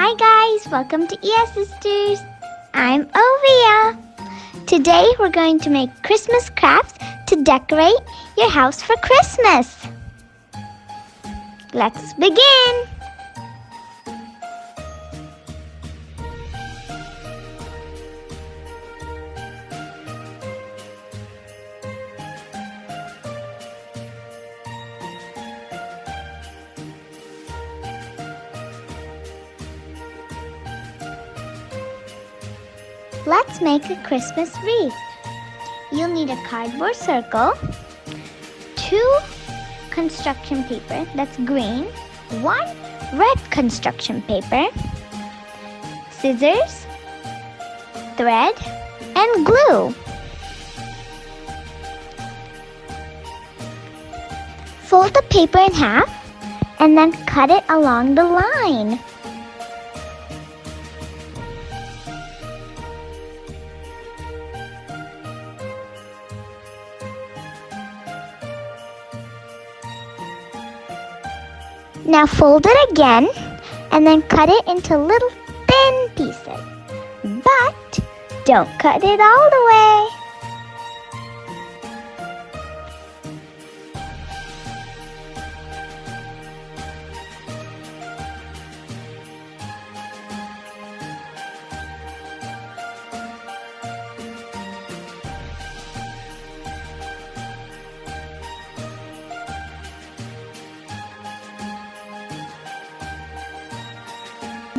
Hi guys, welcome to ES Sisters. I'm Ovia. Today we're going to make Christmas crafts to decorate your house for Christmas. Let's begin. Let's make a Christmas wreath. You'll need a cardboard circle, 2 construction paper that's green, 1 red construction paper, scissors, thread, and glue. Fold the paper in half and then cut it along the line. Now fold it again and then cut it into little thin pieces. But don't cut it all the way.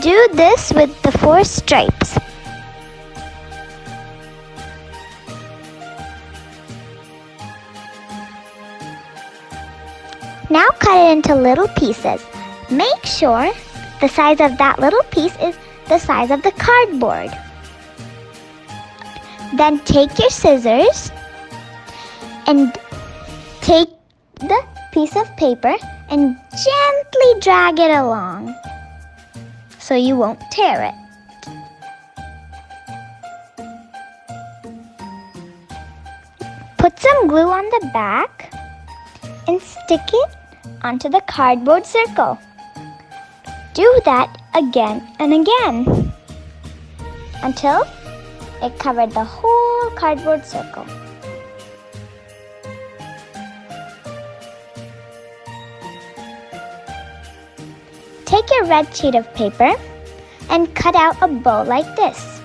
Do this with the 4 stripes. Now cut it into little pieces. Make sure the size of that little piece is the size of the cardboard. Then take your scissors and take the piece of paper and gently drag it along, so you won't tear it. Put some glue on the back and stick it onto the cardboard circle. Do that again and again until it covered the whole cardboard circle. Take your red sheet of paper and cut out a bow like this.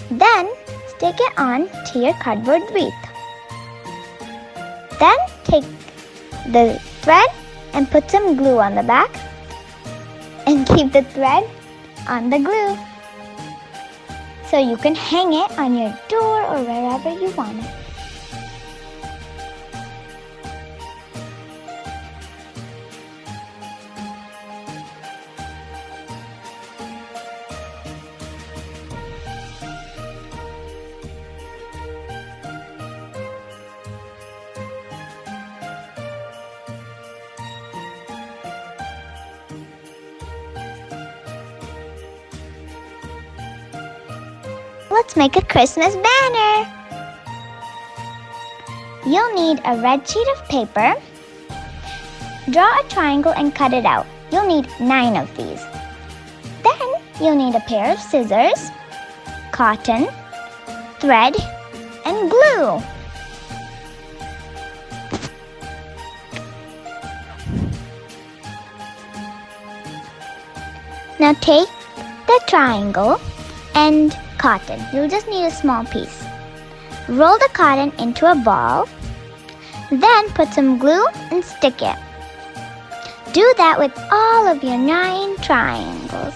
Then stick it on to your cardboard wreath. Then take the thread and put some glue on the back and keep the thread on the glue so you can hang it on your door or wherever you want it. Let's make a Christmas banner. You'll need a red sheet of paper. Draw a triangle and cut it out. You'll need 9 of these. Then you'll need a pair of scissors, cotton, thread, and glue. Now take the triangle and cotton. You'll just need a small piece. Roll the cotton into a ball. Then put some glue and stick it. Do that with all of your 9 triangles.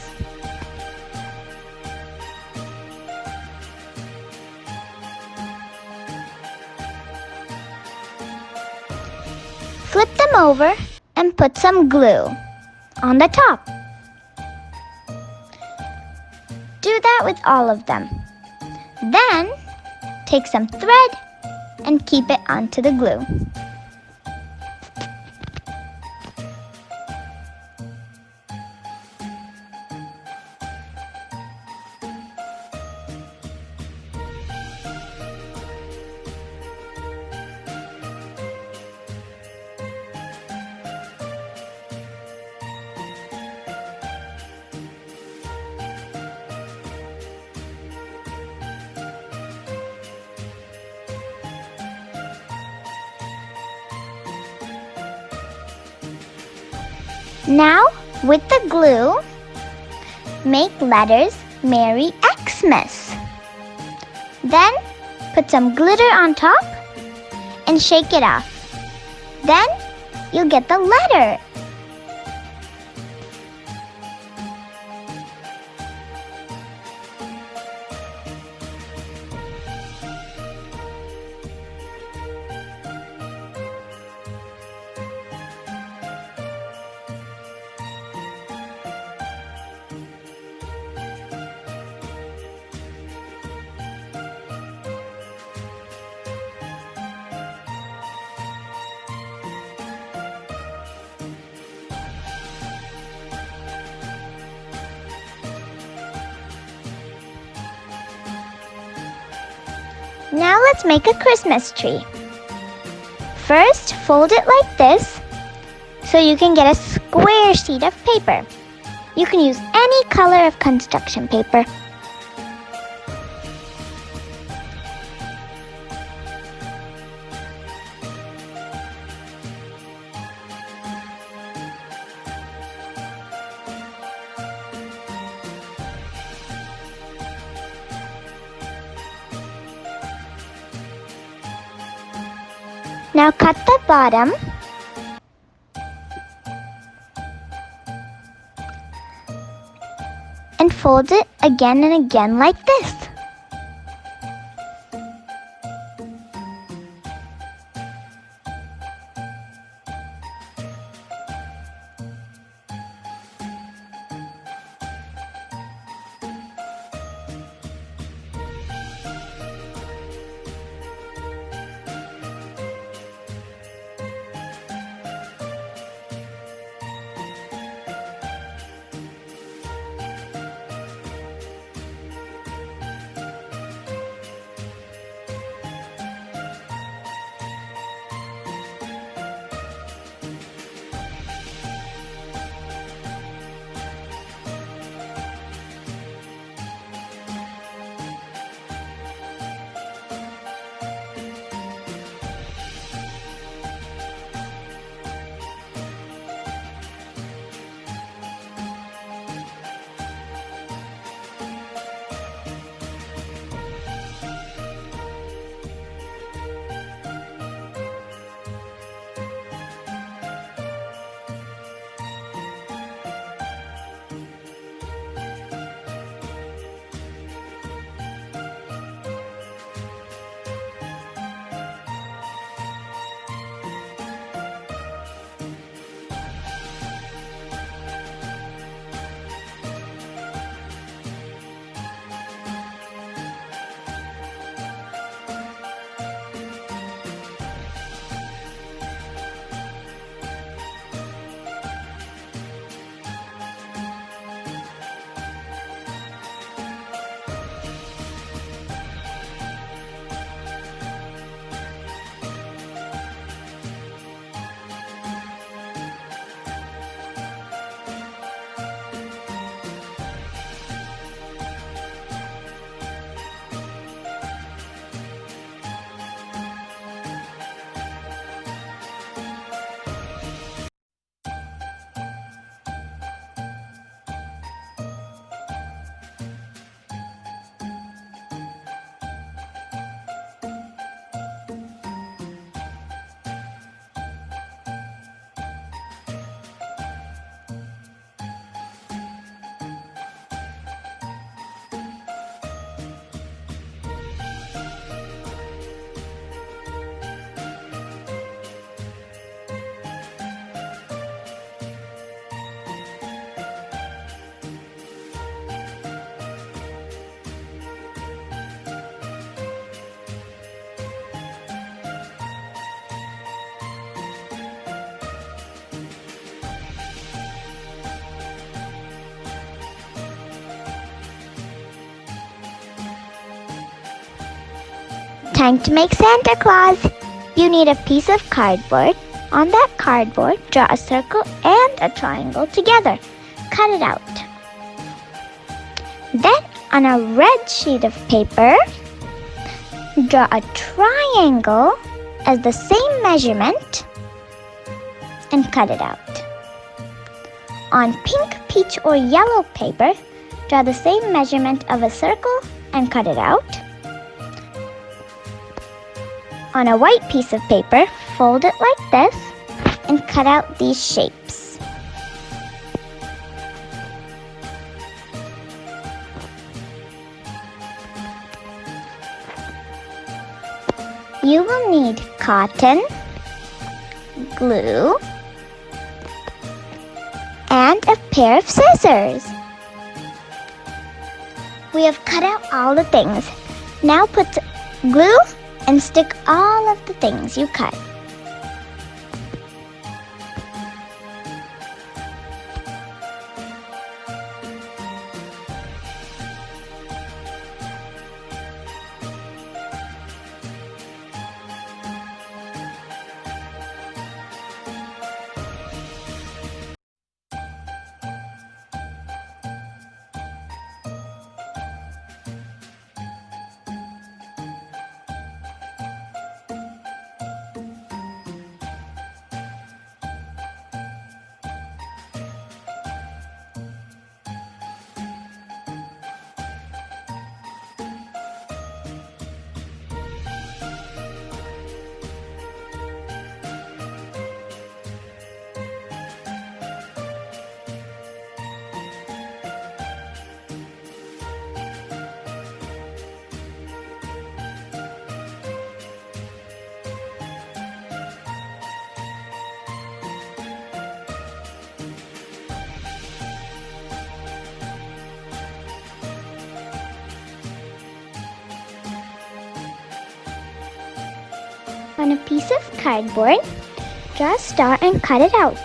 Flip them over and put some glue on the top. Do that with all of them. Then take some thread and keep it onto the glue. Now, with the glue, make letters Merry Xmas. Then, put some glitter on top and shake it off. Then, you'll get the letter. Now let's make a Christmas tree. First, fold it like this so you can get a square sheet of paper. You can use any color of construction paper. Now cut the bottom and fold it again and again like this. Time to make Santa Claus. You need a piece of cardboard. On that cardboard, draw a circle and a triangle together. Cut it out. Then, on a red sheet of paper, draw a triangle as the same measurement and cut it out. On pink, peach, or yellow paper, draw the same measurement of a circle and cut it out. On a white piece of paper, fold it like this and cut out these shapes. You will need cotton, glue, and a pair of scissors. We have cut out all the things. Now put glue and stick all of the things you cut. On a piece of cardboard, draw a star and cut it out.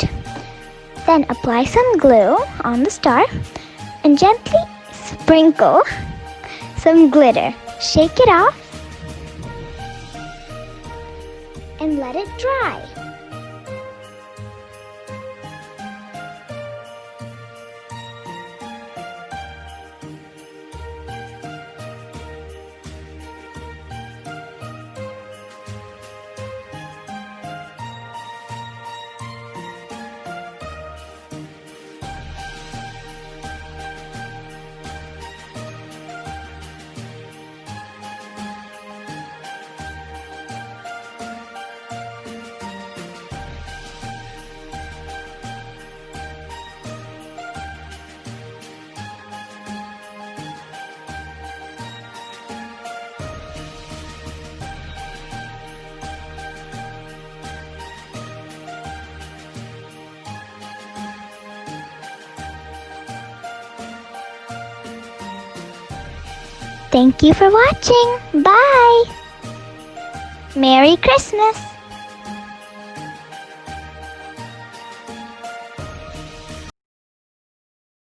Then apply some glue on the star and gently sprinkle some glitter. Shake it off and let it dry. Thank you for watching. Bye. Merry Christmas.